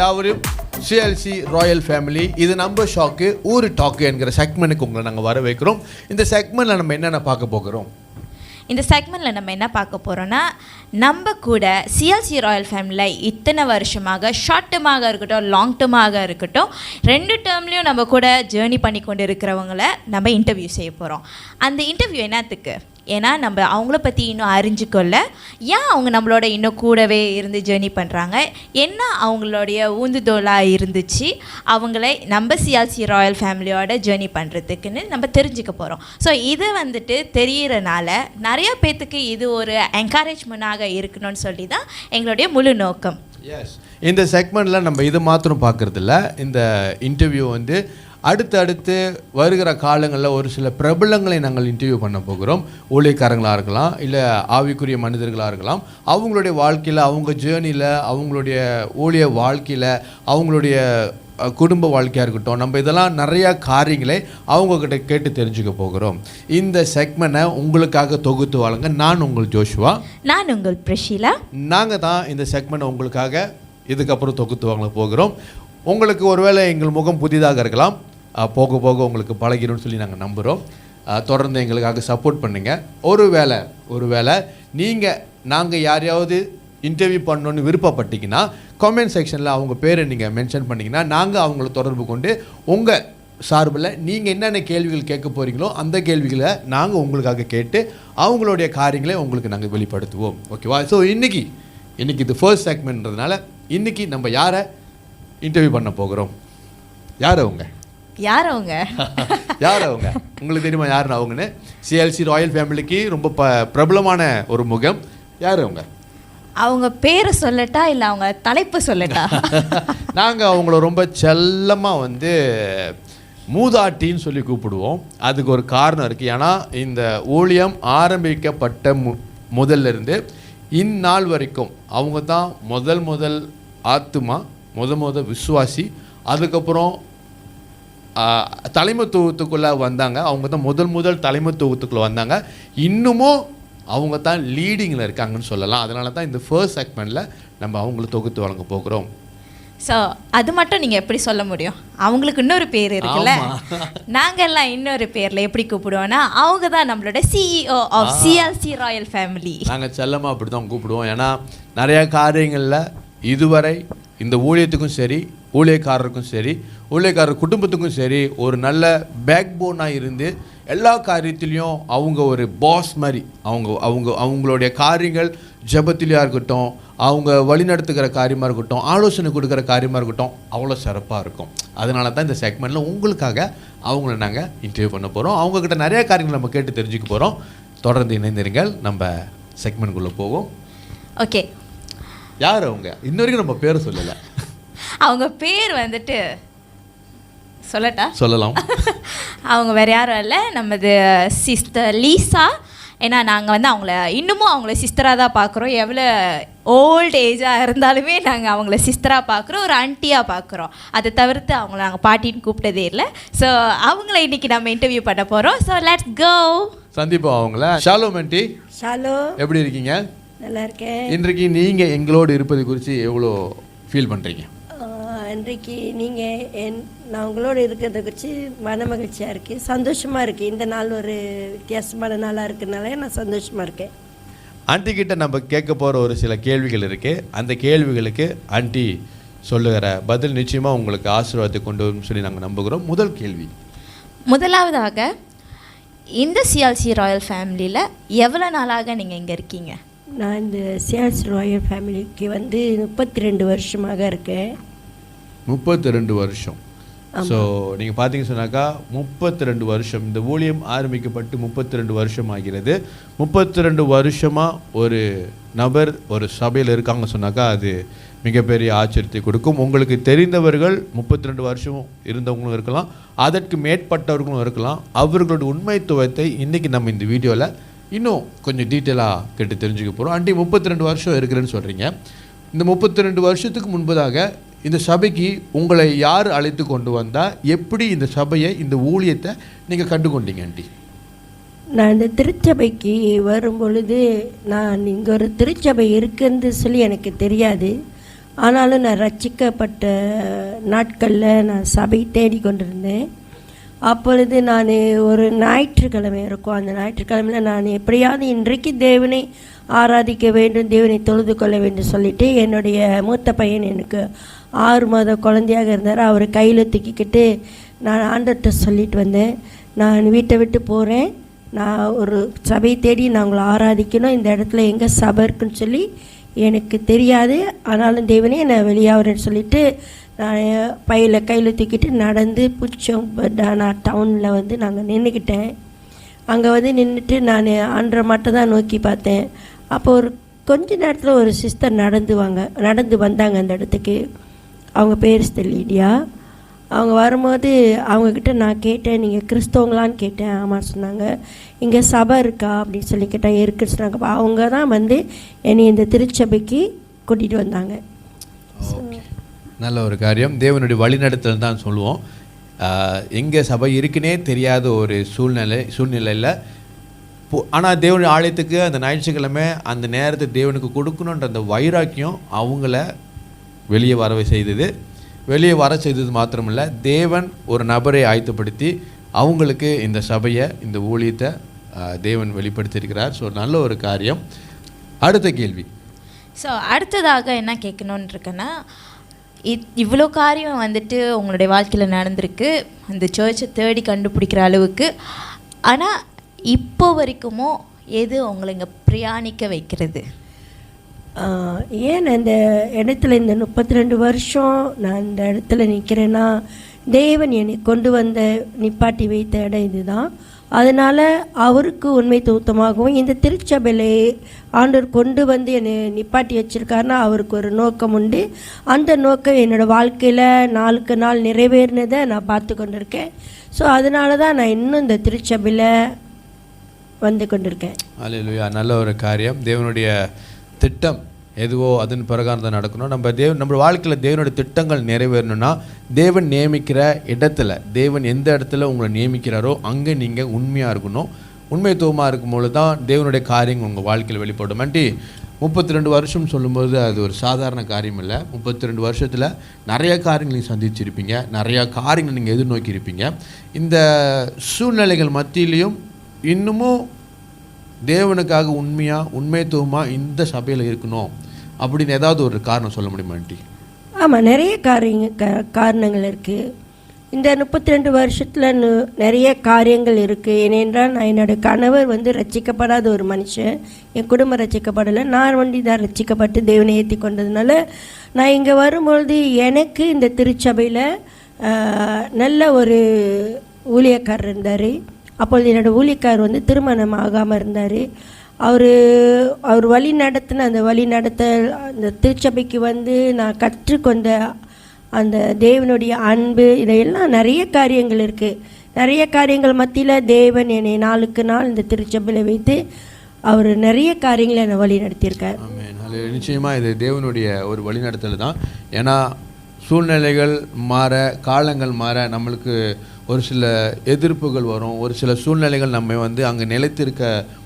எல்லாரும் CLC royal family இது நம்ம ஷாக்கு ஊரு டாக்கு என்கிற செக்மெண்ட்டுக்கு உங்களை நாங்கள் வர வைக்கிறோம். இந்த செக்மெண்ட்டில் நம்ம என்னென்ன பார்க்க போகிறோம்? இந்த செக்மெண்ட்டில் நம்ம என்ன பார்க்க போகிறோன்னா, நம்ம கூட சிஎல்சி ராயல் ஃபேமிலியில் இத்தனை வருஷமாக ஷார்ட் டேர்மாக இருக்கட்டும் லாங் டேர்மாக இருக்கட்டும் 2 டேர்ம்லேயும் நம்ம கூட ஜேர்னி பண்ணி கொண்டு இருக்கிறவங்கள நம்ம இன்டர்வியூ செய்ய போகிறோம். அந்த இன்டர்வியூ என்னத்துக்கு? ஏன்னா நம்ம அவங்கள பற்றி இன்னும் அறிஞ்சிக்கொள்ள, ஏன் அவங்க நம்மளோட இன்னும் கூடவே இருந்து ஜேர்னி பண்ணுறாங்க, என்ன அவங்களுடைய ஊந்துதோலாக இருந்துச்சு அவங்கள நம்ம சிஎல்சி ராயல் ஃபேமிலியோட ஜேர்னி பண்ணுறதுக்குன்னு நம்ம தெரிஞ்சுக்க போகிறோம். ஸோ இது வந்துட்டு தெரிகிறனால நிறைய பேர்த்துக்கு இது ஒரு என்கரேஜ்மெண்ட்டாக இருக்கணும்னு சொல்லி தான் எங்களுடைய முழு நோக்கம். எஸ், இந்த செக்மெண்ட்டில் நம்ம இது மாத்திரம் பார்க்குறதில்ல. இந்த இன்டர்வியூ வந்து அடுத்து வருகிற காலங்களில் ஒரு சில பிரபலங்களை நாங்கள் இன்டர்வியூ பண்ண போகிறோம். ஊழியக்காரங்களாக இருக்கலாம், இல்லை ஆவிக்குரிய மனிதர்களாக இருக்கலாம். அவங்களுடைய வாழ்க்கையில், அவங்க ஜேர்னியில், அவங்களுடைய ஊழிய வாழ்க்கையில், அவங்களுடைய குடும்ப வாழ்க்கையாக இருக்கட்டும், நம்ம இதெல்லாம் நிறையா காரியங்களை அவங்கக்கிட்ட கேட்டு தெரிஞ்சுக்க போகிறோம். இந்த செக்மெண்ட்டை உங்களுக்காக தொகுத்து வழங்க நான் உங்கள் ஜோஷுவா, நான் உங்கள் பிரஷீலா. நாங்கள் தான் இந்த செக்மெண்ட்டை உங்களுக்காக இதுக்கப்புறம் தொகுத்து வாங்க போகிறோம். உங்களுக்கு ஒருவேளை எங்கள் முகம் புதிதாக இருக்கலாம், போக போக உங்களுக்கு பழகிடும்னு சொல்லி நாங்கள் நம்புகிறோம். தொடர்ந்து எங்களுக்காக சப்போர்ட் பண்ணுங்கள். ஒருவேளை நாங்கள் யாரையாவது இன்டர்வியூ பண்ணணுன்னு விருப்பப்பட்டீங்கன்னா கமெண்ட் செக்ஷனில் அவங்க பேரை நீங்கள் மென்ஷன் பண்ணிங்கன்னா நாங்கள் அவங்கள தொடர்பு கொண்டு உங்கள் சார்பில் நீங்கள் என்னென்ன கேள்விகள் கேட்க போகிறீங்களோ அந்த கேள்விகளை நாங்கள் உங்களுக்காக கேட்டு அவங்களுடைய காரியங்களை உங்களுக்கு நாங்கள் வெளிப்படுத்துவோம். ஓகேவா? ஸோ இன்றைக்கி இது ஃபர்ஸ்ட் செக்மெண்ட்ன்றதுனால இன்றைக்கி நம்ம யாரை இன்டர்வியூ பண்ண போகிறோம்? யார் அவங்க உங்களுக்கு தெரியுமா யாருன்னு? அவங்கன்னு சிஎல்சி ராயல் ஃபேமிலிக்கு ரொம்ப பிரபலமான ஒரு முகம். யார் அவங்க பேரை சொல்லட்டா இல்லை அவங்க தலைப்பு சொல்லட்டா? நாங்கள் அவங்கள ரொம்ப செல்லமாக வந்து மூதாட்டின்னு சொல்லி கூப்பிடுவோம். அதுக்கு ஒரு காரணம் இருக்குது. ஏன்னா இந்த ஊழியம் ஆரம்பிக்கப்பட்ட முதல்ல இந்நாள் வரைக்கும் அவங்க தான் முதல் ஆத்துமா, விசுவாசி. அதுக்கப்புறம் தலைமைத்துவத்துக்குள்ளே வந்தாங்க. அவங்க தான் முதல் தலைமைத்துவத்துக்குள்ளே வந்தாங்க. இன்னமும் அவங்க தான் லீடிங்கில் இருக்காங்கன்னு சொல்லலாம். அதனால தான் இந்த ஃபர்ஸ்ட் செக்மெண்ட்டில் நம்ம அவங்கள தொகுத்து வழங்க போகிறோம். ஸோ அது மட்டும் நீங்கள் எப்படி சொல்ல முடியும்? அவங்களுக்கு இன்னொரு பேர் இருக்குல்ல, நாங்கள் எல்லாம் இன்னொரு பேரில் எப்படி கூப்பிடுவோன்னா அவங்க தான் நம்மளோட CEO of CLC royal family. நாங்கள் செல்லமாக அப்படி தான் கூப்பிடுவோம். ஏன்னா நிறையா காரியங்களில் இதுவரை இந்த ஊழியத்துக்கும் சரி, ஊழியக்காரருக்கும் சரி, ஊழியக்காரர் குடும்பத்துக்கும் சரி ஒரு நல்ல பேக் போனாக இருந்து எல்லா காரியத்திலையும் அவங்க ஒரு பாஸ் மாதிரி அவங்களுடைய காரியங்கள் ஜெபத்திலையாக இருக்கட்டும், அவங்க வழிநடத்துகிற காரியமாக இருக்கட்டும், ஆலோசனை கொடுக்குற காரியமாக இருக்கட்டும், அவ்வளோ சிறப்பாக இருக்கும். அதனால தான் இந்த செக்மெண்ட்டில் உங்களுக்காக அவங்கள நாங்கள் இன்டர்வியூ பண்ண போகிறோம். அவங்கக்கிட்ட நிறைய காரியங்கள் நம்ம கேட்டு தெரிஞ்சுக்க போகிறோம். தொடர்ந்து இணைந்திருங்கள். நம்ம செக்மெண்ட்குள்ளே போவோம். ஓகே, யார் அவங்க? இன்ன வரைக்கும் நம்ம பேரை சொல்லலை. அவங்க பேர் வந்துட்டு சொல்லலாம். அவங்க வேறு யாரும் இல்லை, நமது சிஸ்டர் லீசா. ஏன்னா நாங்கள் வந்து அவங்கள சிஸ்டராக தான் பார்க்குறோம். எவ்வளோ ஓல்ட் ஏஜாக இருந்தாலுமே நாங்கள் அவங்கள சிஸ்டராக பார்க்குறோம், ஒரு ஆண்டியாக பார்க்குறோம். அதை தவிர்த்து அவங்கள நாங்கள் பாட்டின்னு கூப்பிட்டதே இல்லை. ஸோ அவங்கள இன்றைக்கி நம்ம இன்டர்வியூ பண்ண போகிறோம். So let's go. சந்திப்போம் அவங்கள. Shalom aunty. ஷாலோம், எப்படி இருக்கீங்க? நல்லா இருக்கேன். இன்றைக்கு நீங்கள் எங்களோடு இருப்பது குறித்து எவ்வளோ ஃபீல் பண்ணுறீங்க? இன்றைக்கு நான் உங்களோட இருக்கிறத குறித்து மன மகிழ்ச்சியாக இருக்குது, சந்தோஷமாக இருக்குது. இந்த நாள் ஒரு வித்தியாசமான நாளாக இருக்கிறதுனால நான் சந்தோஷமாக இருக்கேன். ஆண்டி கிட்ட நம்ம கேட்க போகிற ஒரு சில கேள்விகள் இருக்குது. அந்த கேள்விகளுக்கு ஆண்டி சொல்லுகிற பதில் நிச்சயமாக உங்களுக்கு ஆசீர்வாதத்தை கொண்டு வரும்னு சொல்லி நாங்கள் நம்புகிறோம். முதல் கேள்வி, முதலாவதாக இந்த சிஎல்சி ராயல் ஃபேமிலியில் எவ்வளோ நாளாக நீங்கள் இங்கே இருக்கீங்க? நான் இந்த சிஎல்சி ராயல் ஃபேமிலிக்கு வந்து 32 வருஷமாக இருக்கேன். 32 வருஷம். ஸோ நீங்கள் பார்த்தீங்க சொன்னாக்கா 32 வருஷம் இந்த ஊழியம் ஆரம்பிக்கப்பட்டு 32 வருஷம் ஆகிறது. 32 வருஷமாக ஒரு நபர் ஒரு சபையில் இருக்காங்க சொன்னாக்கா அது மிகப்பெரிய ஆச்சரியத்தை கொடுக்கும். உங்களுக்கு தெரிந்தவர்கள் 32 வருஷம் இருந்தவங்களும் இருக்கலாம், அதற்கு மேற்பட்டவர்களும் இருக்கலாம். அவர்களோட உண்மைத்துவத்தை இன்றைக்கி நம்ம இந்த வீடியோவில் இன்னும் கொஞ்சம் டீட்டெயிலாக கேட்டு தெரிஞ்சுக்க போகிறோம். ஆண்டி 32 வருஷம் இருக்கிறேன்னு சொல்கிறீங்க. இந்த 32 வருஷத்துக்கு முன்பதாக இந்த சபைக்கு உங்களை யார் அழைத்து கொண்டு வந்தால், எப்படி இந்த சபையை இந்த ஊழியத்தை நீங்கள் கண்டு கொண்டீங்க ஆண்டி? நான் இந்த திருச்சபைக்கு வரும் பொழுது நான் இங்கே ஒரு திருச்சபை இருக்குன்னு சொல்லி எனக்கு தெரியாது. ஆனாலும் நான் ரட்சிக்கப்பட்ட நாட்களில் நான் சபை தேடி கொண்டிருந்தேன். அப்பொழுது நான் ஒரு ஞாயிற்றுக்கிழமை இருக்கும். அந்த ஞாயிற்றுக்கிழமையில் நான் எப்படியாவது இன்றைக்கு தேவனை ஆராதிக்க வேண்டும், தேவனை தொழுது கொள்ள வேண்டும் சொல்லிவிட்டு என்னுடைய மூத்த பையன் எனக்கு 6 மாத குழந்தையாக இருந்தார். அவர் கையில் தூக்கிக்கிட்டு நான் ஆண்டவர்கிட்ட சொல்லிட்டு வந்தேன், நான் வீட்டை விட்டு போகிறேன், நான் ஒரு சபையை தேடி நான் உங்களை ஆராதிக்கணும், இந்த இடத்துல எங்கே சபை இருக்குன்னு சொல்லி எனக்கு தெரியாது, ஆனாலும் தேவனே நான் வெளியாகிறேன்னு சொல்லிவிட்டு நான் கையில் தூக்கிட்டு நடந்து புச்சோம் டவுனில் வந்து நாங்கள் நின்றுக்கிட்டேன். அங்கே வந்து நின்றுட்டு நான் ஆண்டரை மட்டும் தான் நோக்கி பார்த்தேன். அப்போ ஒரு கொஞ்ச நேரத்தில் ஒரு சிஸ்டர் நடந்து வந்தாங்க அந்த இடத்துக்கு. அவங்க பேர் லீடியா. அவங்க வரும்போது அவங்கக்கிட்ட நான் கேட்டேன், நீங்கள் கிறிஸ்தவங்களான்னு கேட்டேன். ஆமாம் சொன்னாங்க. இங்கே சபை இருக்கா அப்படின்னு சொல்லி கேட்டேன். இருக்குன்னு சொன்னாங்க. அவங்க தான் வந்து என்னை இந்த திருச்சபைக்கு கூட்டிகிட்டு வந்தாங்க. நல்ல ஒரு காரியம். தேவனுடைய வழிநடத்தல் தான் சொல்லுவோம். எங்கே சபை இருக்குன்னே தெரியாத ஒரு சூழ்நிலையில் ஆனால் தேவனுடைய ஆலயத்துக்கு அந்த ஞாயிற்றுக்கிழமை அந்த நேரத்தை தேவனுக்கு கொடுக்கணுன்ற அந்த வைராக்கியம் அவங்கள வெளியே வர செய்தது மாத்திரமில்லை, தேவன் ஒரு நபரை ஆயத்தப்படுத்தி அவங்களுக்கு இந்த சபையை, இந்த ஊழியத்தை தேவன் வெளிப்படுத்தியிருக்கிறார். ஸோ நல்ல ஒரு காரியம். அடுத்த கேள்வி. ஸோ அடுத்ததாக என்ன கேட்கணுன்னு இருக்கேன்னா, இவ்வளோ காரியம் வந்துட்டு உங்களுடைய வாழ்க்கையில் நடந்திருக்கு, அந்த சர்ச்சை தேடி கண்டுபிடிக்கிற அளவுக்கு. ஆனால் இப்போ வரைக்குமோ எது உங்களை இங்கே பிரயாணிக்க வைக்கிறது? ஏன் அந்த இடத்துல இந்த 32 வருஷம் நான் இந்த இடத்துல நிற்கிறேன்னா, தேவன் என்னை கொண்டு வந்த நிப்பாட்டி வைத்த இடம் இதுதான். அதனால் அவருக்கு உண்மை தூத்தமாகவும் இந்த திருச்சபையிலே ஆண்டவர் கொண்டு வந்து என்னை நிப்பாட்டி வச்சுருக்காருன்னா அவருக்கு ஒரு நோக்கம் உண்டு. அந்த நோக்கம் என்னோடய வாழ்க்கையில் நாளுக்கு நாள் நிறைவேறினதை நான் பார்த்து கொண்டிருக்கேன். ஸோ அதனால தான் நான் இன்னும் இந்த திருச்சபையில் வந்து கொண்டிருக்கேன். அல்லேலூயா. நல்ல ஒரு காரியம். தேவனுடைய திட்டம் எதுவோ அதன் பிரகாரம் தான் நடக்கணும். நம்ம வாழ்க்கையில் தேவனுடைய திட்டங்கள் நிறைவேறணும்னா தேவன் நியமிக்கிற இடத்துல, தேவன் எந்த இடத்துல உங்களை நியமிக்கிறாரோ அங்கே நீங்கள் உண்மையாக இருக்கணும். உண்மைத்துவமாக இருக்கும்போது தான் தேவனுடைய காரியங்கள் உங்கள் வாழ்க்கையில் வெளிப்படும். 32 வருஷம் சொல்லும்போது அது ஒரு சாதாரண காரியம் இல்லை. 32 வருஷத்தில் நிறைய காரியங்கள் நீங்கள் சந்திச்சிருப்பீங்க, நிறையா காரியங்கள் நீங்கள் எதிர்நோக்கி இருப்பீங்க. இந்த சூழ்நிலைகள் மத்தியிலையும் இன்னமும் தேவனுக்காக உண்மைத்துவமாக இந்த சபையில் இருக்கணும் அப்படின்னு ஏதாவது ஒரு காரணம் சொல்ல முடியுமா ஆண்டி? ஆமாம், நிறைய காரணங்கள் இருக்குது. இந்த 32 வருஷத்தில் நிறைய காரியங்கள் இருக்குது. ஏனென்றால் நான் என்னோடய கணவர் வந்து ரட்சிக்கப்படாத ஒரு மனுஷன், என் குடும்பம் ரட்சிக்கப்படலை, நான் தான் ரட்சிக்கப்பட்டு தேவனை ஏற்றி கொண்டதுனால நான் இங்கே வரும்பொழுது எனக்கு இந்த திருச்சபையில் நல்ல ஒரு ஊழியக்காரர் இருந்தார். அப்பொழுது என்னோடய ஊழியக்காரர் வந்து திருமணம் ஆகாமல் இருந்தார். அவர் வழி நடத்தின அந்த திருச்சபைக்கு வந்து நான் கற்றுக்கொண்ட அந்த தேவனுடைய அன்பு, இதையெல்லாம் நிறைய காரியங்கள் இருக்குது. நிறைய காரியங்கள் மத்தியில் தேவன் என்னை நாளுக்கு நாள் இந்த திருச்சபையில் வைத்து அவர் நிறைய காரியங்களை என்னை வழி நடத்தியிருக்கார். நிச்சயமாக இது தேவனுடைய ஒரு வழிநடத்தல் தான். ஏன்னா சூழ்நிலைகள் மாற, காலங்கள் மாற, நம்மளுக்கு ஒரு சில எதிர்ப்புகள் வரும், ஒரு சில சூழ்நிலைகள் நம்ம வந்து அங்கே நிலைத்திருக்க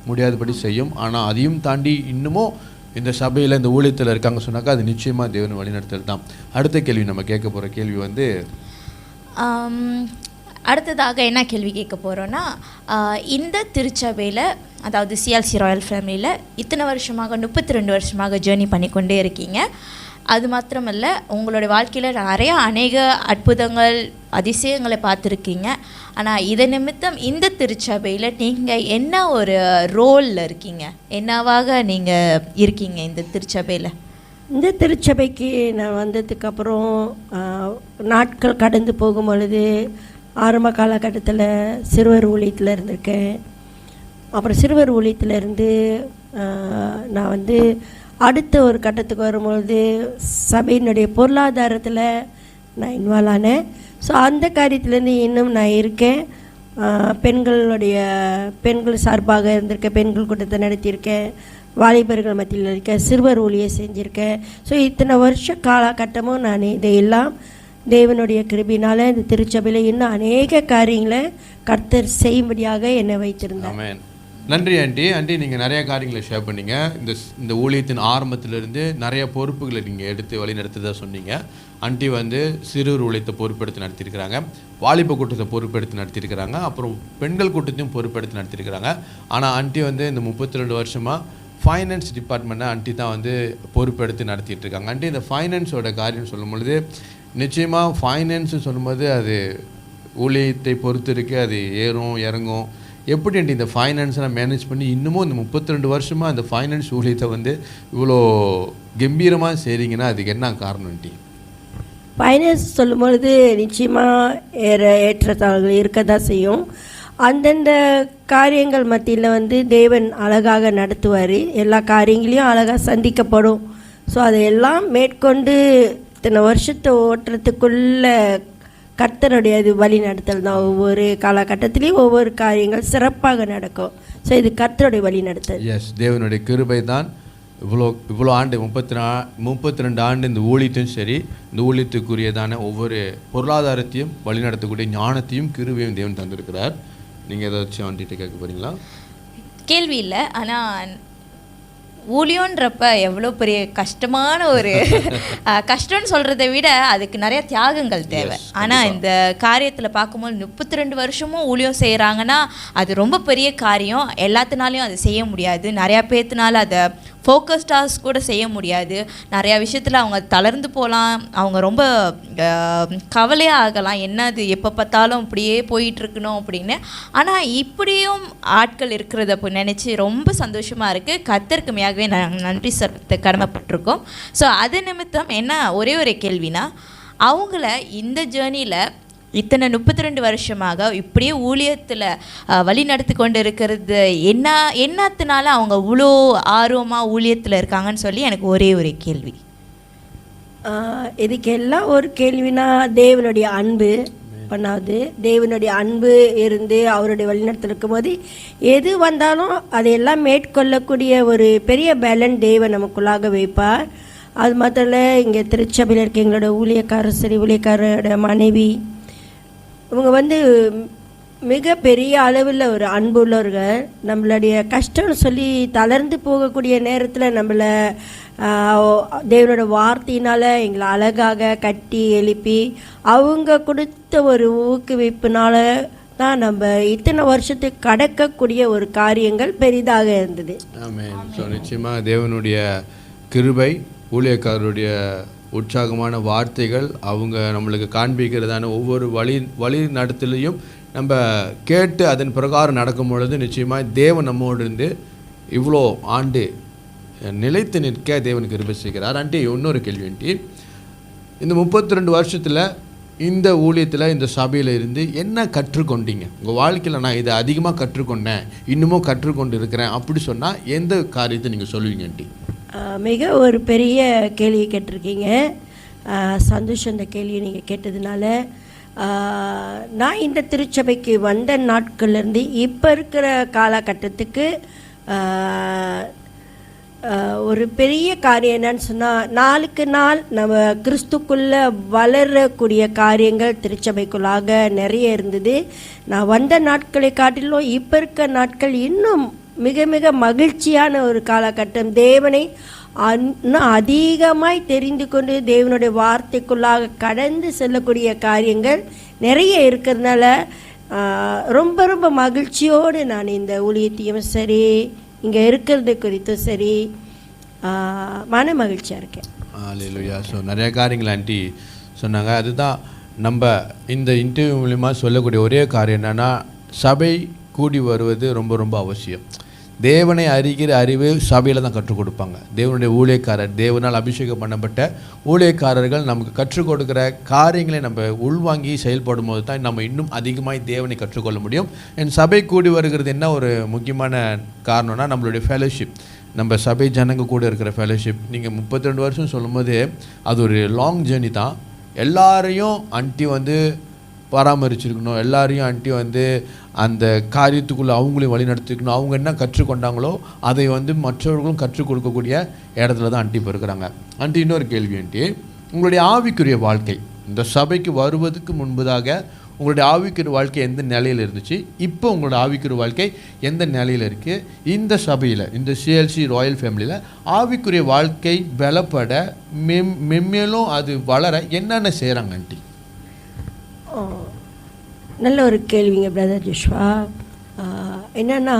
முடியாதபடி செய்யும். ஆனால் அதையும் தாண்டி இன்னமும் இந்த சபையில் இந்த ஊழியத்தில் இருக்காங்க சொன்னாக்கா அது நிச்சயமாக தேவன் வழிநடத்தல் தான். அடுத்த கேள்வி நம்ம கேட்க போகிற கேள்வி வந்து, அடுத்ததாக என்ன கேள்வி கேட்க போகிறோன்னா, இந்த திருச்சபையில் அதாவது சிஎல்சி ராயல் ஃபேமிலியில் இத்தனை வருஷமாக 32 வருஷமாக ஜேர்னி பண்ணிக்கொண்டே இருக்கீங்க. அது மாத்திரமல்ல, உங்களுடைய வாழ்க்கையில் நிறைய அநேக அற்புதங்கள், அதிசயங்களை பார்த்துருக்கீங்க. ஆனால் இதை நிமித்தம் இந்த திருச்சபையில் நீங்கள் என்ன ஒரு ரோலில் இருக்கீங்க, என்னவாக நீங்கள் இருக்கீங்க இந்த திருச்சபையில்? இந்த திருச்சபைக்கு நான் வந்ததுக்கப்புறம் நாட்கள் கடந்து போகும் பொழுது ஆரம்ப காலகட்டத்தில் சிறுவர் ஊழியத்தில் இருந்திருக்கேன். அப்புறம் சிறுவர் ஊழியத்தில் இருந்து நான் வந்து அடுத்த ஒரு கட்டத்துக்கு வரும்பொழுது சபையினுடைய பொருளாதாரத்தில் நான் இன்வால்வ் ஆனேன். ஸோ அந்த காரியத்துலேருந்து இன்னும் நான் இருக்கேன். பெண்கள் சார்பாக இருந்திருக்கேன், பெண்கள் கூட்டத்தை நடத்தியிருக்கேன், வாலிபர்கள் மத்தியில் இருக்கேன், சிறுவர் ஊழியை செஞ்சுருக்கேன். ஸோ இத்தனை வருஷ காலகட்டமும் நான் இதையெல்லாம் தேவனுடைய கிருபினால் இந்த திருச்சபையில் இன்னும் அநேக காரியங்களை கர்த்தர் செய்யும்படியாக என்னை வைத்திருந்தேன். நன்றி ஆண்டி. நீங்கள் நிறைய காரியங்களை ஷேர் பண்ணீங்க. இந்த ஊழியத்தின் ஆரம்பத்திலிருந்து நிறைய பொறுப்புகளை நீங்கள் எடுத்து வழி நடத்துறதா சொன்னீங்க. ஆண்டி வந்து சிறுவர் ஊழியத்தை பொறுப்பெடுத்து நடத்தியிருக்கிறாங்க, வாலிப கூட்டத்தை பொறுப்பெடுத்து நடத்தியிருக்கிறாங்க, அப்புறம் பெண்கள் கூட்டத்தையும் பொறுப்பெடுத்து நடத்தியிருக்கிறாங்க. ஆனால் ஆண்டி வந்து இந்த 32 வருஷமாக ஃபைனான்ஸ் டிபார்ட்மெண்ட்டை ஆண்டி தான் வந்து பொறுப்பெடுத்து நடத்திட்டு இருக்காங்க. ஆண்டி இந்த ஃபைனான்ஸோட காரியம் சொல்லும் பொழுது நிச்சயமாக ஃபைனான்ஸு சொல்லும்போது அது ஊழியத்தை பொறுத்து இருக்குது, அது ஏறும் இறங்கும். எப்படி இந்த ஃபைனான்ஸ்லாம் மேனேஜ் பண்ணி இன்னமும் இந்த 32 வருஷமாக அந்த ஃபைனான்ஸ் ஊழியத்தை வந்து இவ்வளோ கம்பீரமாக செய்கிறீங்கன்னா அதுக்கு என்ன காரணம்? ஃபைனான்ஸ் சொல்லும்பொழுது நிச்சயமாக ஏற்றத்தாழ்வுகள் இருக்க தான் செய்யும். அந்தந்த காரியங்கள் மத்தியில் வந்து தேவன் அழகாக நடத்துவார், எல்லா காரியங்களையும் அழகாக சந்திக்கப்படும். ஸோ அதையெல்லாம் மேற்கொண்டு இத்தனை வருஷத்தை ஓட்டுறதுக்குள்ள கர்த்தருடைய இது வழி நடத்தல் தான். ஒவ்வொரு காலகட்டத்திலையும் ஒவ்வொரு காரியங்கள் சிறப்பாக நடக்கும். ஸோ இது கர்த்தருடைய வழி நடத்தல். எஸ், தேவனுடைய கிருபை தான் இவ்வளோ ஆண்டு 32 ஆண்டு இந்த ஊழியத்தையும் சரி, இந்த ஊழியத்துக்குரியதான ஒவ்வொரு பொருளாதாரத்தையும் வழிநடத்தக்கூடிய ஞானத்தையும் கிருபையும் தேவன் தந்திருக்கிறார். நீங்கள் ஏதாச்சும் ஆண்டிகிட்ட கேட்க போகிறீங்களா? கேள்வி இல்லை, ஆனால் ஊழியோன்றப்ப எவ்வளோ பெரிய கஷ்டமான ஒரு கஷ்டம்னு சொல்கிறத விட அதுக்கு நிறைய தியாகங்கள் தேவை. ஆனால் இந்த காரியத்தில் பார்க்கும்போது 32 வருஷமும் ஊழியம் செய்கிறாங்கன்னா அது ரொம்ப பெரிய காரியம். எல்லாத்தினாலையும் அதை செய்ய முடியாது, நிறையா பேர்த்தினால அதை ஃபோக்கஸ்டாஸ் கூட செய்ய முடியாது. நிறையா விஷயத்தில் அவங்க தளர்ந்து போகலாம், அவங்க ரொம்ப கவலையாக ஆகலாம், என்னது எப்போ பார்த்தாலும் இப்படியே போயிட்டுருக்கணும் அப்படின்னு. ஆனால் இப்படியும் ஆட்கள் இருக்கிறத அப்போ நினச்சி ரொம்ப சந்தோஷமாக இருக்குது. கர்த்தருக்கு மியாகவே நன்றி சொல்ல கடமைப்பட்டிருக்கோம். ஸோ அது நிமித்தம் என்ன ஒரே ஒரு கேள்வினா, அவங்கள இந்த ஜேர்னியில் இத்தனை 32 வருஷமாக இப்படியே ஊழியத்தில் வழி நடத்தி கொண்டு இருக்கிறது என்னத்தினால அவங்க இவ்வளோ ஆர்வமாக ஊழியத்தில் இருக்காங்கன்னு சொல்லி எனக்கு ஒரே ஒரு கேள்வி. இதுக்கு எல்லாம் ஒரு கேள்வினா தேவனுடைய அன்பு பண்ணாது. தேவனுடைய அன்பு இருந்து அவருடைய வழிநடத்தல் இருக்கும்போது எது வந்தாலும் அதையெல்லாம் மேற்கொள்ளக்கூடிய ஒரு பெரிய பேலன் தேவன் நமக்குள்ளாக வைப்பார். அது மாத்திரம் இல்லை, இங்கே திருச்சபையில் இருக்க எங்களோட ஊழியக்காரர் சரி, ஊழியக்காரோட மனைவி, இவங்க வந்து மிக பெரிய அளவில் ஒரு அன்பு உள்ளவர்கள். நம்மளுடைய கஷ்டம்னு சொல்லி தளர்ந்து போகக்கூடிய நேரத்தில் நம்மளை தேவனோட வார்த்தையினால் எங்களை அழகாக கட்டி எழுப்பி அவங்க கொடுத்த ஒரு ஊக்குவிப்புனால தான் நம்ம இத்தனை வருஷத்துக்கு கடக்கக்கூடிய ஒரு காரியங்கள் பெரிதாக இருந்தது. ஆமென். ஸோ நிச்சயமாக தேவனுடைய கிருபை, ஊழியக்காரருடைய உற்சாகமான வார்த்தைகள், அவங்க நம்மளுக்கு காண்பிக்கிறதான ஒவ்வொரு வழி நடத்தலையும் நம்ம கேட்டு அதன் பிரகாரம் நடக்கும் பொழுது நிச்சயமாக தேவன் நம்மோடு இருந்து இவ்வளோ ஆண்டு நிலைத்து நிற்க தேவனுக்கு கிருபை செய்கிறார். ஆண்டி, இன்னொரு கேள்வி ஆண்டி, இந்த 32 வருஷத்தில் இந்த ஊழியத்தில் இந்த சபையில் இருந்து என்ன கற்றுக்கொண்டீங்க? உங்கள் வாழ்க்கையில் நான் இதை அதிகமாக கற்றுக்கொண்டேன், இன்னமும் கற்றுக்கொண்டு இருக்கிறேன் அப்படி சொன்னால் எந்த காரியத்தை நீங்கள் சொல்லுவீங்க ஆண்டி? மிக ஒரு பெரிய கேள்வியை கேட்டிருக்கீங்க. சந்தோஷம் இந்த கேள்வியை நீங்கள் கேட்டதுனால. நான் இந்த திருச்சபைக்கு வந்த நாட்கள்லேருந்து இப்போ இருக்கிற காலகட்டத்துக்கு ஒரு பெரிய காரியம் என்னன்னு சொன்னால், நாளுக்கு நாள் நம்ம கிறிஸ்துக்குள்ளே வளரக்கூடிய காரியங்கள் திருச்சபைக்குள்ளாக நிறைய இருந்தது. நான் வந்த நாட்களை காட்டிலும் இப்போ இருக்க நாட்கள் இன்னும் மிக மிக மகிழ்ச்சியான ஒரு காலகட்டம். தேவனை இன்னும் அதிகமாய் தெரிந்து கொண்டு தேவனுடைய வார்த்தைக்குள்ளாக கடந்து செல்லக்கூடிய காரியங்கள் நிறைய இருக்கிறதுனால ரொம்ப ரொம்ப மகிழ்ச்சியோடு நான் இந்த ஊழியத்தையும் சரி, இங்கே இருக்கிறது குறித்தும் சரி மன மகிழ்ச்சியாக இருக்கேன். அல்லேலூயா. ஸோ நிறைய காரியங்கள் ஆண்டி சொன்னாங்க. அதுதான் நம்ம இந்த இன்டர்வியூ மூலிமா சொல்லக்கூடிய ஒரே காரியம் என்னென்னா, சபை கூடி வருவது ரொம்ப ரொம்ப அவசியம். தேவனை அறிகிற அறிவு சபையில் தான் கற்றுக் கொடுப்பாங்க. தேவனுடைய ஊழியக்காரர், தேவனால் அபிஷேகம் பண்ணப்பட்ட ஊழியக்காரர்கள் நமக்கு கற்றுக் கொடுக்குற காரியங்களை நம்ம உள்வாங்கி செயல்படும் போது தான் நம்ம இன்னும் அதிகமாக தேவனை கற்றுக்கொள்ள முடியும். என் சபை கூடி வருகிறது என்ன ஒரு முக்கியமான காரணம்னா, நம்மளுடைய ஃபெலோஷிப், நம்ம சபை ஜனங்க கூட இருக்கிற ஃபெலோஷிப். நீங்கள் 32 வருஷம் சொல்லும்போது அது ஒரு லாங் ஜேர்னி தான். எல்லாரையும் ஆண்டி வந்து பராமரிச்சிருக்கணும், எல்லாரையும் ஆண்டி வந்து அந்த காரியத்துக்குள்ளே அவங்களையும் வழி நடத்திக்கணும். அவங்க என்ன கற்றுக்கொண்டாங்களோ அதை வந்து மற்றவர்களும் கற்றுக் கொடுக்கக்கூடிய இடத்துல தான் ஆண்டி இப்போ இருக்கிறாங்க. ஆண்டி, இன்னொரு கேள்வி ஆண்டி, உங்களுடைய ஆவிக்குரிய வாழ்க்கை இந்த சபைக்கு வருவதற்கு முன்பதாக உங்களுடைய ஆவிக்குரிய வாழ்க்கை எந்த நிலையில் இருந்துச்சு, இப்போ உங்களோட ஆவிக்குரிய வாழ்க்கை எந்த நிலையில் இருக்குது, இந்த சபையில், இந்த சிஎல்சி ராயல் ஃபேமிலியில் ஆவிக்குரிய வாழ்க்கை பலப்பட மென்மேலும் அது வளர என்னென்ன செய்கிறாங்க ஆண்டி? நல்ல ஒரு கேள்விங்க பிரதர் ஜோஷ்வா. என்னென்னா,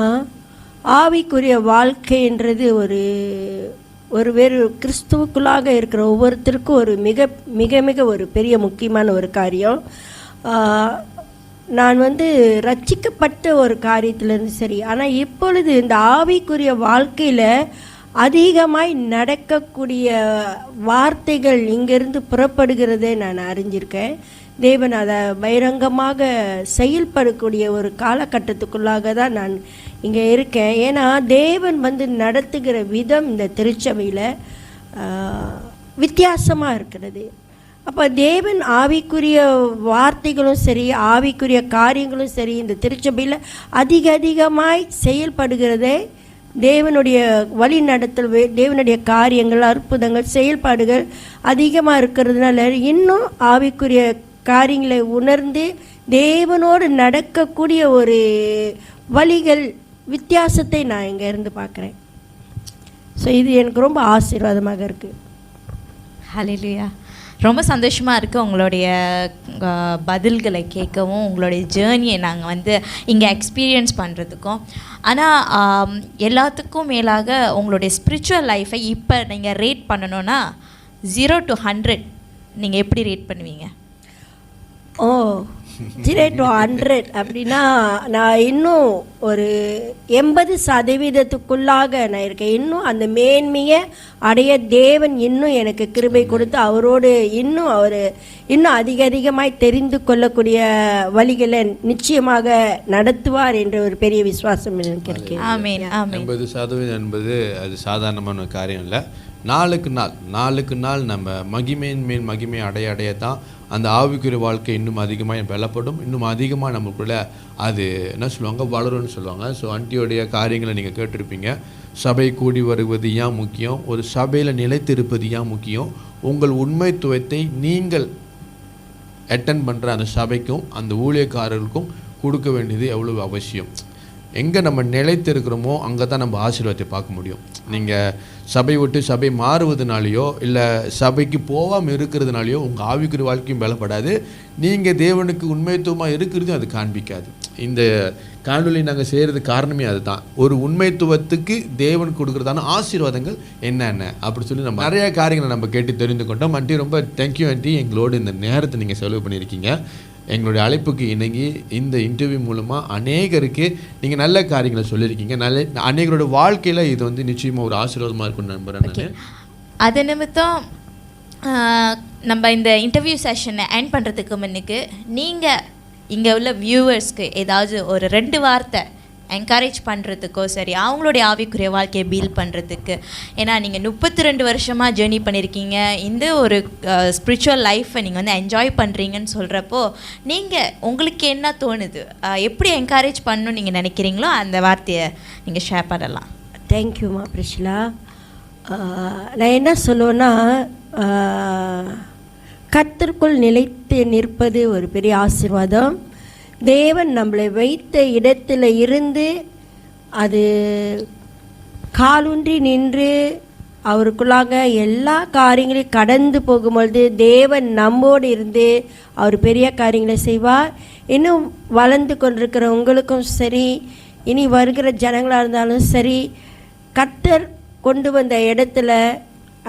ஆவிக்குரிய வாழ்க்கைன்றது ஒரு வேறு கிறிஸ்துவுக்குள்ளாக இருக்கிற ஒவ்வொருத்தருக்கும் ஒரு மிக மிக மிக ஒரு பெரிய முக்கியமான ஒரு காரியம். நான் ரட்சிக்கப்பட்ட ஒரு காரியத்திலேருந்து சரி, ஆனால் இப்பொழுது இந்த ஆவிக்குரிய வாழ்க்கையில் அதிகமாய் நடக்கக்கூடிய வார்த்தைகள் இங்கேருந்து புறப்படுகிறதே நான் அறிஞ்சிருக்கேன். தேவன் அதை பகிரங்கமாக செயல்படக்கூடிய ஒரு காலகட்டத்துக்குள்ளாக தான் நான் இங்கே இருக்கேன். ஏன்னா தேவன் நடத்துகிற விதம் இந்த திருச்சபையில் வித்தியாசமாக இருக்கிறது. அப்போ தேவன் ஆவிக்குரிய வார்த்தைகளும் சரி, ஆவிக்குரிய காரியங்களும் சரி இந்த திருச்சபையில் அதிகமாய் செயல்படுகிறதே தேவனுடைய வழி நடத்தல், தேவனுடைய காரியங்கள், அற்புதங்கள், செயல்பாடுகள் அதிகமாக இருக்கிறதுனால இன்னும் ஆவிக்குரிய காரியங்களை உணர்ந்து தேவனோடு நடக்கக்கூடிய ஒரு வழிகள் வித்தியாசத்தை நான் இங்கே இருந்து பார்க்குறேன். ஸோ இது எனக்கு ரொம்ப ஆசீர்வாதமாக இருக்குது. ஹல்லேலூயா. ரொம்ப சந்தோஷமாக இருக்குது உங்களுடைய பதில்களை கேட்கவும், உங்களுடைய ஜேர்னியை நாங்கள் இங்கே எக்ஸ்பீரியன்ஸ் பண்ணுறதுக்கும். ஆனால் எல்லாத்துக்கும் மேலாக உங்களுடைய ஸ்பிரிச்சுவல் லைஃப்பை இப்போ நீங்கள் ரேட் பண்ணணுன்னா 0 to 100 நீங்கள் எப்படி ரேட் பண்ணுவீங்க? 0 to 100 அப்படின்னா நான் இன்னும் ஒரு 80% நான் இருக்கேன். இன்னும் அந்த மேன்மையை அடைய தேவன் இன்னும் எனக்கு கிருபை கொடுத்து அவரோடு இன்னும் அதிகமாய் தெரிந்து கொள்ளக்கூடிய வழிகளை நிச்சயமாக நடத்துவார் என்ற ஒரு பெரிய விசுவாசம் எனக்கு இருக்கு. ஆமென், ஆமென். 80% என்பது அது சாதாரணமான காரியம் இல்லை. நாளுக்கு நாள் நம்ம மகிமையின் மேல் மகிமை அடைய தான் அந்த ஆவிக்குரிய வாழ்க்கை இன்னும் அதிகமாக பலப்படும், இன்னும் அதிகமாக நமக்குள்ள அது என்ன சொல்லுவாங்க, வளரும்னு சொல்லுவாங்க. ஸோ ஆண்டியோடைய காரியங்களை நீங்கள் கேட்டிருப்பீங்க. சபை கூடி வருவது ஏன் முக்கியம், ஒரு சபையில் நிலைத்திருப்பது ஏன் முக்கியம், உங்கள் உண்மைத்துவத்தை நீங்கள் அட்டென்ட் பண்ணுற அந்த சபைக்கும் அந்த ஊழியக்காரர்களுக்கும் கொடுக்க வேண்டியது எவ்வளோ அவசியம். எங்கே நம்ம நிலைத்திருக்கிறோமோ அங்கே தான் நம்ம ஆசீர்வாதத்தை பார்க்க முடியும். நீங்கள் சபை விட்டு சபை மாறுவதுனாலையோ இல்லை சபைக்கு போகாமல் இருக்கிறதுனாலையோ உங்கள் ஆவிக்குரிய வாழ்க்கையும் பலப்படாது, நீங்கள் தேவனுக்கு உண்மைத்துவமாக இருக்கிறதும் அது காண்பிக்காது. இந்த காணொலி நாங்கள் செய்கிறது காரணமே அதுதான். ஒரு உண்மைத்துவத்துக்கு தேவன் கொடுக்குறதான ஆசீர்வாதங்கள் என்னென்ன அப்படி சொல்லி நம்ம நிறைய காரியங்களை நம்ம கேட்டு தெரிந்து கொண்டோம். ஆண்டி ரொம்ப தேங்க்யூ ஆண்டி, எங்களோடு இந்த நேரத்தை நீங்கள் செலவு பண்ணியிருக்கீங்க. எங்களுடைய அழைப்புக்கு இணங்கி இந்த இன்டர்வியூ மூலமாக அநேகருக்கு நீங்கள் நல்ல காரியங்களை சொல்லியிருக்கீங்க. அநேகரோட வாழ்க்கையில் இது நிச்சயமாக ஒரு ஆசீர்வாதமாக இருக்கும்னு நம்புகிறேன் நான். அது நிமித்தம் நம்ம இந்த இன்டர்வியூ செஷனை எண்ட் பண்ணுறதுக்கு முன்னுக்கு நீங்கள் இங்கே உள்ள வியூவர்ஸ்க்கு ஏதாவது ஒரு 2 வார்த்தை என்கரேஜ் பண்ணுறதுக்கோ சரி, அவங்களுடைய ஆவிக்குரிய வாழ்க்கையை பீல் பண்ணுறதுக்கு. ஏன்னா நீங்கள் 32 வருஷமாக ஜேர்னி பண்ணியிருக்கீங்க, இந்த ஒரு ஸ்பிரிச்சுவல் லைஃப்பை நீங்கள் என்ஜாய் பண்ணுறீங்கன்னு சொல்கிறப்போ உங்களுக்கு என்ன தோணுது, எப்படி என்கரேஜ் பண்ணணும்னு நீங்கள் நினைக்கிறீங்களோ அந்த வார்த்தையை நீங்கள் ஷேர் பண்ணலாம். தேங்க்யூம்மா பிரிஷிலா. நான் என்ன சொல்லுவேன்னா, கர்த்தருக்குள் நிலைத்து நிற்பது ஒரு பெரிய ஆசீர்வாதம். தேவன் நம்மளை வைத்த இடத்துல இருந்து அது காலூன்றி நின்று அவருக்குள்ளாக எல்லா காரியங்களையும் கடந்து போகும்பொழுது தேவன் நம்மோடு இருந்து அவர் பெரிய காரியங்களை செய்வார். இன்னும் வளர்ந்து கொண்டிருக்கிற உங்களுக்கும் சரி, இனி வருகிற ஜனங்களாக இருந்தாலும் சரி, கர்த்தர் கொண்டு வந்த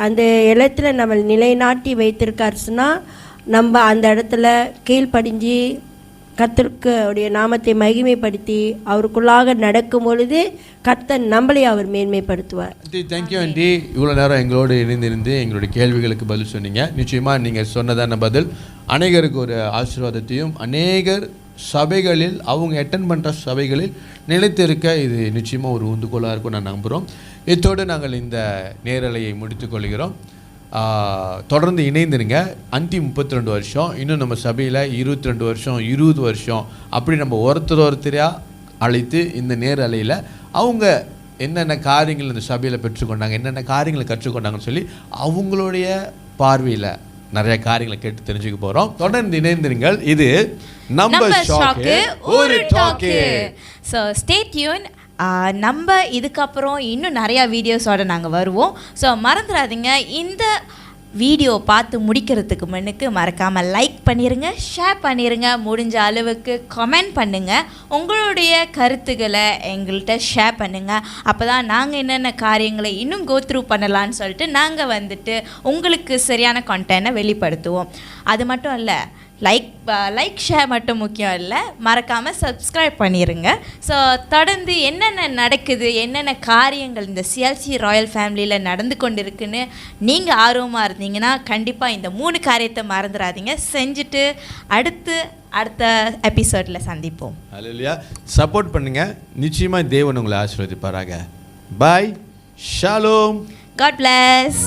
அந்த இடத்துல நம்ம நிலைநாட்டி வைத்திருக்காருன்னா நம்ம அந்த இடத்துல கீழ்ப்படிஞ்சு கர்த்தருக்கு அவருடைய நாமத்தை மகிமைப்படுத்தி அவருக்குள்ளாக நடக்கும் பொழுது கர்த்தர் நம்மளை அவர் மேன்மைப்படுத்துவார். தேங்க்யூ ஆண்டி, இவ்வளோ நேரம் எங்களோடு இணைந்திருந்து எங்களுடைய கேள்விகளுக்கு பதில் சொன்னீங்க. நிச்சயமாக நீங்கள் சொன்னதான பதில் அநேகருக்கு ஒரு ஆசீர்வாதத்தையும், அநேகர் சபைகளில் அவங்க அட்டென்ட் பண்ணுற சபைகளில் நிலைத்திருக்க இது நிச்சயமாக ஒரு உந்துகோலாக இருக்கும் நான் நம்புகிறோம். இத்தோடு நாங்கள் இந்த நேரலையை முடித்துக்கொள்கிறோம். தொடர்ந்து இணைந்துருங்க. ஆண்டி 32 வருஷம், இன்னும் நம்ம சபையில் 22 வருஷம் 20 வருஷம் அப்படி நம்ம ஒருத்தரையாக அழைத்து இந்த நேரலையில் அவங்க என்னென்ன காரியங்கள் இந்த சபையில் பெற்றுக்கொண்டாங்க, என்னென்ன காரியங்களை கற்றுக்கொண்டாங்கன்னு சொல்லி அவங்களுடைய பார்வையில் நிறைய காரியங்களை கேட்டு தெரிஞ்சுக்க போகிறோம். தொடர்ந்து இணைந்திருங்கள். இது நம்ம நம்ம ஷாக்கு ஒரு டாக்கு. So stay tune. நம்ம இதுக்கப்புறம் இன்னும் நிறையா வீடியோஸோடு நாங்கள் வருவோம். ஸோ மறந்துடாதீங்க, இந்த வீடியோ பார்த்து முடிக்கிறதுக்கு முன்னுக்கு மறக்காமல் லைக் பண்ணிடுங்க, ஷேர் பண்ணிடுங்க, முடிஞ்ச அளவுக்கு கமெண்ட் பண்ணுங்கள், உங்களுடைய கருத்துக்களை எங்கள்கிட்ட ஷேர் பண்ணுங்கள். அப்போ தான் நாங்கள் என்னென்ன காரியங்களை இன்னும் கோத்ரூ பண்ணலான்னு சொல்லிட்டு நாங்கள் வந்துட்டு உங்களுக்கு சரியான கண்டென்ட்டை வெளிப்படுத்துவோம். அது மட்டும் இல்லை, லைக் ஷேர் மட்டும் முக்கியம் இல்லை, மறக்காமல் சப்ஸ்கிரைப் பண்ணிடுங்க. ஸோ தொடர்ந்து என்னென்ன நடக்குது, என்னென்ன காரியங்கள் இந்த சிஎல்சி ராயல் ஃபேமிலியில் நடந்து கொண்டிருக்குன்னு நீங்கள் ஆர்வமாக இருந்தீங்கன்னா கண்டிப்பாக இந்த 3 காரியத்தை மறந்துடாதீங்க. செஞ்சுட்டு அடுத்த எபிசோடில் சந்திப்போம். அல்லேலூயா. சப்போர்ட் பண்ணுங்கள். நிச்சயமாக தேவன் உங்களை ஆசீர்வதிப்பாராக. பாய். ஷாலோம். God bless.